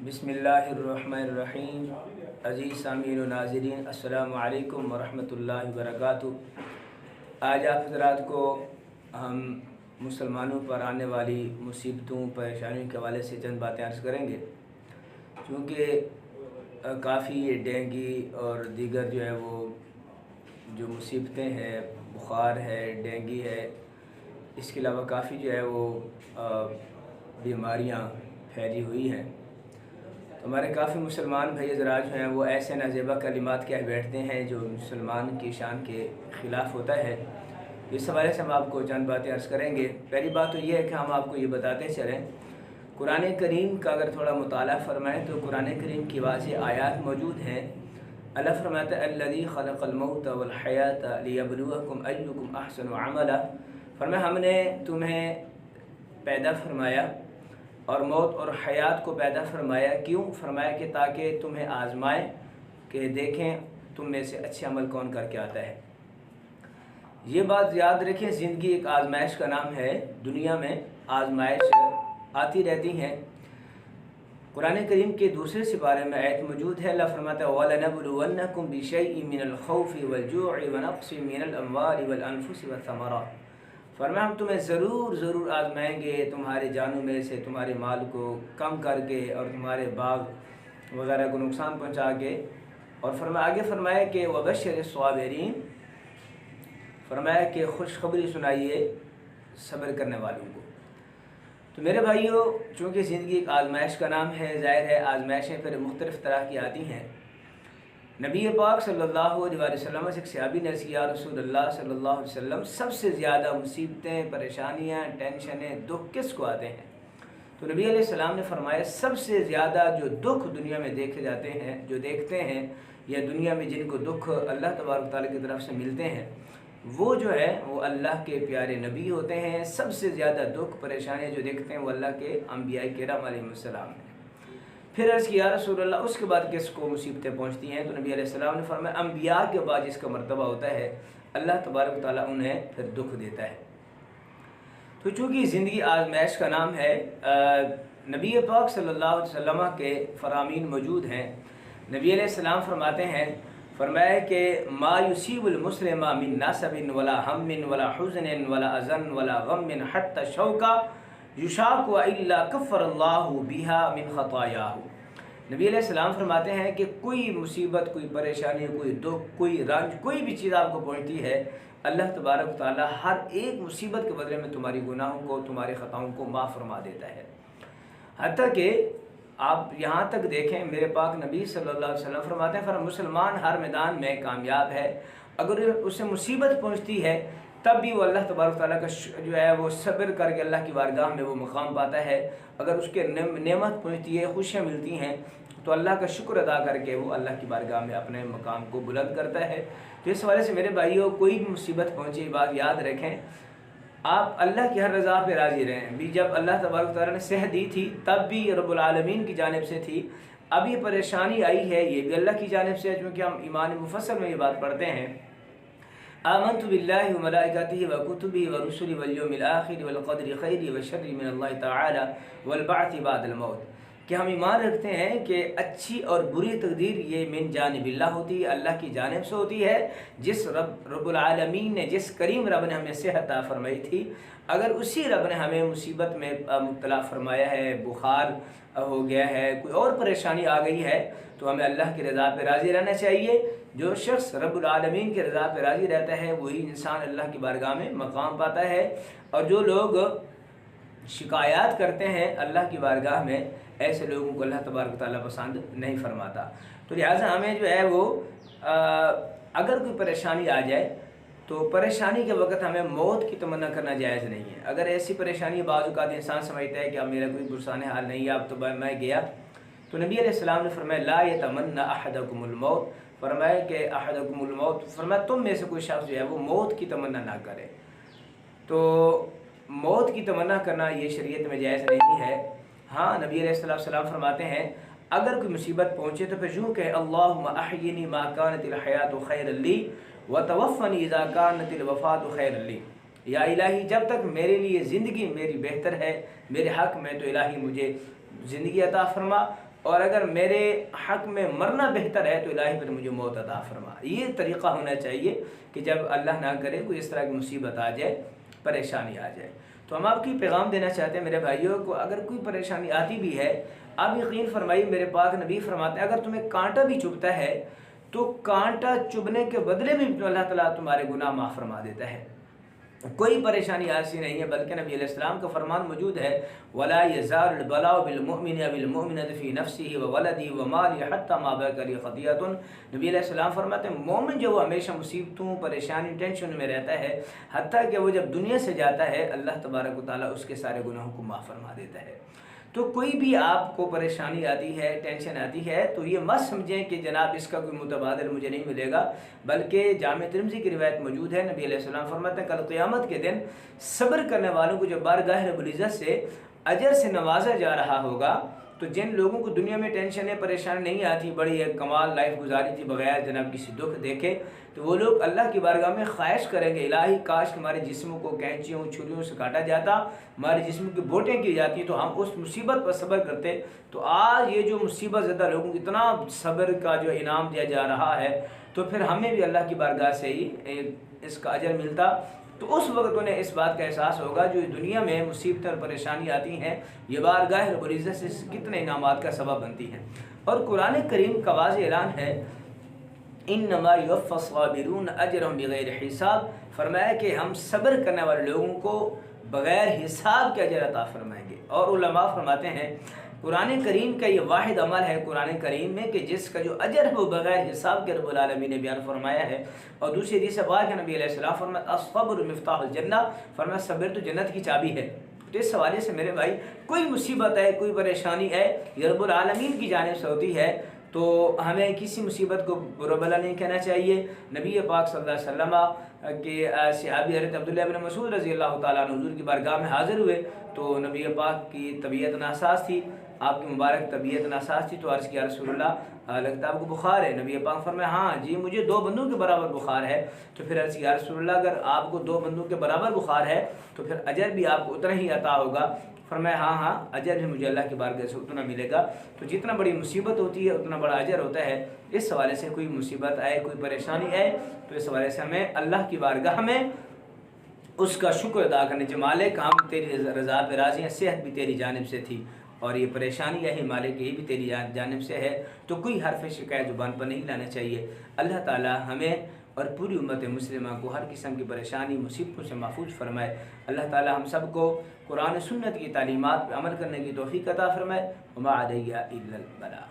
بسم اللہ الرحمن الرحیم۔ عزیز سامعین و ناظرین، السلام علیکم ورحمۃ اللہ وبرکاتہ۔ آج آپ حضرات کو ہم مسلمانوں پر آنے والی مصیبتوں پریشانیوں کے حوالے سے چند باتیں عرض کریں گے، کیونکہ کافی ڈینگی اور دیگر جو مصیبتیں ہیں، بخار ہے، ڈینگی ہے، اس کے علاوہ کافی بیماریاں پھیلی ہوئی ہیں۔ ہمارے کافی مسلمان بھائی حضرات جو ہیں وہ ایسے نازیبا کلمات کہہ بیٹھتے ہیں جو مسلمان کی شان کے خلاف ہوتا ہے۔ اس حوالے سے ہم آپ کو چند باتیں عرض کریں گے۔ پہلی بات تو یہ ہے کہ ہم آپ کو یہ بتاتے چلیں، قرآن کریم کا اگر تھوڑا مطالعہ فرمائیں تو قرآن کریم کی واضح آیات موجود ہیں۔ اللہ فرماتا ہے الذی خلق الموت والحیات لیبلوکم ایکم احسن عملا، فرمایا ہم نے تمہیں پیدا فرمایا اور موت اور حیات کو پیدا فرمایا، کیوں؟ فرمایا کہ تاکہ تمہیں آزمائیں کہ دیکھیں تم میں سے اچھے عمل کون کر کے آتا ہے۔ یہ بات یاد رکھیں، زندگی ایک آزمائش کا نام ہے، دنیا میں آزمائش آتی رہتی ہیں۔ قرآن کریم کے دوسرے سپارے میں آیت موجود ہے، اللہ فرماتا ہے وَلَنَبْلُوَنَّكُمْ بِشَيْءٍ مِّنَ الْخَوْفِ وَالْجُوعِ وَنَقْصٍ مِّنَ الْأَمْوَالِ وَالْأَنفُسِ وَالثَّمَرَاتِ، فرمایا ہم تمہیں ضرور آزمائیں گے، تمہارے جانوں میں سے تمہارے مال کو کم کر کے اور تمہارے باغ وغیرہ کو نقصان پہنچا کے، اور آگے فرمایا کہ وَبَشِّرِ الصَّابِرِينَ، فرمایا کہ خوشخبری سنائیے صبر کرنے والوں کو۔ تو میرے بھائیوں، چونکہ زندگی ایک آزمائش کا نام ہے، ظاہر ہے آزمائشیں پھر مختلف طرح کی آتی ہیں۔ نبی پاک صلی اللہ علیہ وسلم سے ایک صحابی نے عرض کیا، یا رسول اللہ صلی اللہ علیہ وسلم، سب سے زیادہ مصیبتیں، پریشانیاں، ٹینشنیں، دکھ کس کو آتے ہیں؟ تو نبی علیہ السلام نے فرمایا سب سے زیادہ جو دکھ دنیا میں دیکھے جاتے ہیں، جو دیکھتے ہیں، یا دنیا میں جن کو دکھ اللہ تبارک تعالیٰ کی طرف سے ملتے ہیں، وہ جو ہے وہ اللہ کے پیارے نبی ہوتے ہیں۔ سب سے زیادہ دکھ پریشانیاں جو دیکھتے ہیں وہ اللہ کے انبیاء کرام علیہ السلام ہیں۔ پھر عرض کیا رسول اللہ اس کے بعد کس کو مصیبتیں پہنچتی ہیں؟ تو نبی علیہ السلام نے فرمایا انبیاء کے بعد جس کا مرتبہ ہوتا ہے اللہ تبارک تعالیٰ انہیں پھر دکھ دیتا ہے۔ تو چونکہ زندگی آزمائش کا نام ہے، نبی پاک صلی اللہ علیہ وسلم کے فرامین موجود ہیں۔ نبی علیہ السلام فرماتے ہیں، فرمایا کہ ما یصیب المسلم من نصب ولا ہم ولا حزن ولا اذن ولا غم حتى شوکا یشاق الا کفر اللہ بها من خطایاہ۔ نبی علیہ السلام فرماتے ہیں کہ کوئی مصیبت، کوئی پریشانی، کوئی دکھ، کوئی رنج، کوئی بھی چیز آپ کو پہنچتی ہے، اللہ تبارک تعالیٰ ہر ایک مصیبت کے بدلے میں تمہاری گناہوں کو، تمہاری خطاؤں کو معاف فرما دیتا ہے۔ حتیٰ کہ آپ یہاں تک دیکھیں، میرے پاک نبی صلی اللہ علیہ وسلم فرماتے ہیں مسلمان ہر میدان میں کامیاب ہے، اگر اسے مصیبت پہنچتی ہے تب بھی وہ اللہ تبارک تعالیٰ کا جو ہے وہ صبر کر کے اللہ کی بارگاہ میں وہ مقام پاتا ہے۔ اگر اس کے نعمت پہنچتی ہے، خوشیاں ملتی ہیں، تو اللہ کا شکر ادا کر کے وہ اللہ کی بارگاہ میں اپنے مقام کو بلند کرتا ہے۔ تو اس حوالے سے میرے بھائیوں، کوئی بھی مصیبت پہنچے، بات یاد رکھیں، آپ اللہ کی ہر رضا پہ راضی رہیں۔ بھی جب اللہ تبارک تعالیٰ نے صحت دی تھی تب بھی رب العالمین کی جانب سے تھی، اب یہ پریشانی آئی ہے یہ بھی اللہ کی جانب سے ہے، چونکہ ہم ایمان مفصل میں یہ بات پڑھتے ہیں آمنت باللہ وملائکتہ وکتبہ ورسلہ والیوم الآخر والقدر خیر وشر من اللہ تعالی والبعث بعد الموت، کہ ہم ایمان رکھتے ہیں کہ اچھی اور بری تقدیر یہ من جانب اللہ ہوتی ہے، اللہ کی جانب سے ہوتی ہے۔ جس رب العالمین نے، جس کریم رب نے ہمیں صحت عطا فرمائی تھی، اگر اسی رب نے ہمیں مصیبت میں مبتلا فرمایا ہے، بخار ہو گیا ہے، کوئی اور پریشانی آ گئی ہے، تو ہمیں اللہ کی رضا پہ راضی رہنا چاہیے۔ جو شخص رب العالمین کی رضا پہ راضی رہتا ہے وہی انسان اللہ کی بارگاہ میں مقام پاتا ہے، اور جو لوگ شکایات کرتے ہیں اللہ کی بارگاہ میں، ایسے لوگوں کو اللہ تبارک تعالیٰ پسند نہیں فرماتا۔ تو لہٰذا ہمیں جو ہے وہ اگر کوئی پریشانی آ جائے تو پریشانی کے وقت ہمیں موت کی تمنا کرنا جائز نہیں ہے۔ اگر ایسی پریشانی بعض اوقات انسان سمجھتا ہے کہ اب میرا کوئی برسان حال نہیں ہے، اب تو میں گیا، تو نبی علیہ السلام نے فرمایا لا یتمنى احدکم الموت، فرمایا کہ احدکم الموت، فرمایا تم میں سے کوئی شخص جو ہے وہ موت کی تمنا نہ کرے۔ تو موت کی تمنا کرنا یہ شریعت میں جائز نہیں ہے۔ ہاں، نبی علیہ السلام فرماتے ہیں اگر کوئی مصیبت پہنچے تو پھر یوں کہ اللہم احینی ما کانت الحیات خیر لی وتوفنی اذا کانت الوفات خیر لی، یا الہی جب تک میرے لیے زندگی میری بہتر ہے، میرے حق میں، تو الہی مجھے زندگی عطا فرما، اور اگر میرے حق میں مرنا بہتر ہے تو الہی پھر مجھے موت عطا فرما۔ یہ طریقہ ہونا چاہیے کہ جب اللہ نہ کرے کوئی اس طرح کی مصیبت آ جائے، پریشانی آ جائے، تو ہم آپ کی پیغام دینا چاہتے ہیں میرے بھائیوں کو، اگر کوئی پریشانی آتی بھی ہے، آپ یقین فرمائیے میرے پاک نبی فرماتے ہیں اگر تمہیں کانٹا بھی چبھتا ہے تو کانٹا چبھنے کے بدلے میں اللہ تعالیٰ تمہارے گناہ معاف فرما دیتا ہے۔ کوئی پریشانی ایسی نہیں ہے، بلکہ نبی علیہ السلام کا فرمان موجود ہے وَلَا يَزَالُ الْبَلَاءُ بِالْمُؤْمِنِ وَبِالْمُؤْمِنَةِ فِي نَفْسِهِ وَوَلَدِهِ وَمَالِهِ حَتَّى مَا بَقِيَ لِهِ خَطِيئَةٌ۔ نبی علیہ السلام فرماتے ہیں مومن جو ہمیشہ مصیبتوں، پریشانی، ٹینشن میں رہتا ہے، حتیٰ کہ وہ جب دنیا سے جاتا ہے اللہ تبارک و تعالیٰ اس کے سارے گناہوں کو معاف فرما دیتا ہے۔ تو کوئی بھی آپ کو پریشانی آتی ہے، ٹینشن آتی ہے تو یہ مت سمجھیں کہ جناب اس کا کوئی متبادل مجھے نہیں ملے گا، بلکہ جامع ترمذی کی روایت موجود ہے، نبی علیہ السلام فرماتے ہیں کل قیامت کے دن صبر کرنے والوں کو جب بارگاہ رب العزت سے اجر سے نوازا جا رہا ہوگا، تو جن لوگوں کو دنیا میں ٹینشنیں، پریشانی نہیں آتی، بڑی ایک کمال لائف گزاری تھی بغیر جناب کسی دکھ دیکھے، تو وہ لوگ اللہ کی بارگاہ میں خواہش کریں گے الہی کاش ہمارے جسموں کو کینچیوں، چھریوں سے کاٹا جاتا، ہمارے جسم کی بوٹیں کی جاتی تو ہم اس مصیبت پر صبر کرتے۔ تو آج یہ جو مصیبت زدہ لوگوں کو اتنا صبر کا جو انعام دیا جا رہا ہے، تو پھر ہمیں بھی اللہ کی بارگاہ سے ہی اس کا اجر ملتا۔ تو اس وقت انہیں اس بات کا احساس ہوگا جو دنیا میں مصیبتیں اور پریشانی آتی ہیں، یہ بارگاہ رب العزت سے کتنے انعامات کا سبب بنتی ہیں۔ اور قرآن کریم کا واضح اعلان ہے انما یوفی الصابرون اجرهم بغیر حساب، فرمایا کہ ہم صبر کرنے والے لوگوں کو بغیر حساب کے اجر عطا فرمائیں گے۔ اور علماء فرماتے ہیں قرآن کریم کا یہ واحد عمل ہے قرآن کریم میں کہ جس کا جو اجر ہے وہ بغیر حساب کے رب العالمین نے بیان فرمایا ہے۔ اور دوسری حدیث پاک ہے نبی علیہ السلام فرمایا الصبر مفتاح الجنہ، فرمایا صبر تو جنت کی چابی ہے۔ تو اس حوالے سے میرے بھائی کوئی مصیبت ہے، کوئی پریشانی ہے، یہ رب العالمین کی جانب سے ہوتی ہے، تو ہمیں کسی مصیبت کو برا بھلا نہیں کہنا چاہیے۔ نبی پاک صلی اللہ علیہ وسلم کے صحابی حضرت عبداللہ بن مسعود رضی اللہ تعالیٰ عنہ حضور کی بارگاہ میں حاضر ہوئے، تو نبی پاک کی طبیعت ناساز تھی، آپ کی مبارک طبیعت ناساز تھی، تو عرض کیا رسول اللہ لگتا ہے آپ کو بخار ہے؟ نبی پاک فرمایا ہاں جی مجھے 2 بندوں کے برابر بخار ہے۔ تو پھر عرض کیا رسول اللہ اگر آپ کو 2 بندوں کے برابر بخار ہے تو پھر اجر بھی آپ کو اتنا ہی عطا ہوگا؟ فرمایا ہاں اجر بھی مجھے اللہ کی بارگاہ سے اتنا ملے گا۔ تو جتنا بڑی مصیبت ہوتی ہے اتنا بڑا اجر ہوتا ہے۔ اس حوالے سے کوئی مصیبت آئے، کوئی پریشانی آئے تو اس حوالے سے ہمیں اللہ کی بارگاہ میں اس کا شکر ادا کرنے چاہیے، مالک ہم تیری رضا پہ راضی ہیں، صحت بھی تیری جانب سے تھی اور یہ پریشانی یہی مالک یہ بھی تیری جانب سے ہے، تو کوئی حرف شکایت زبان پر نہیں لانا چاہیے۔ اللہ تعالی ہمیں اور پوری امت مسلمہ کو ہر قسم کی پریشانی، مصیبتوں سے محفوظ فرمائے۔ اللہ تعالی ہم سب کو قرآن و سنت کی تعلیمات پہ عمل کرنے کی توفیق عطا فرمائے۔ وما علیہ الا البلاغ۔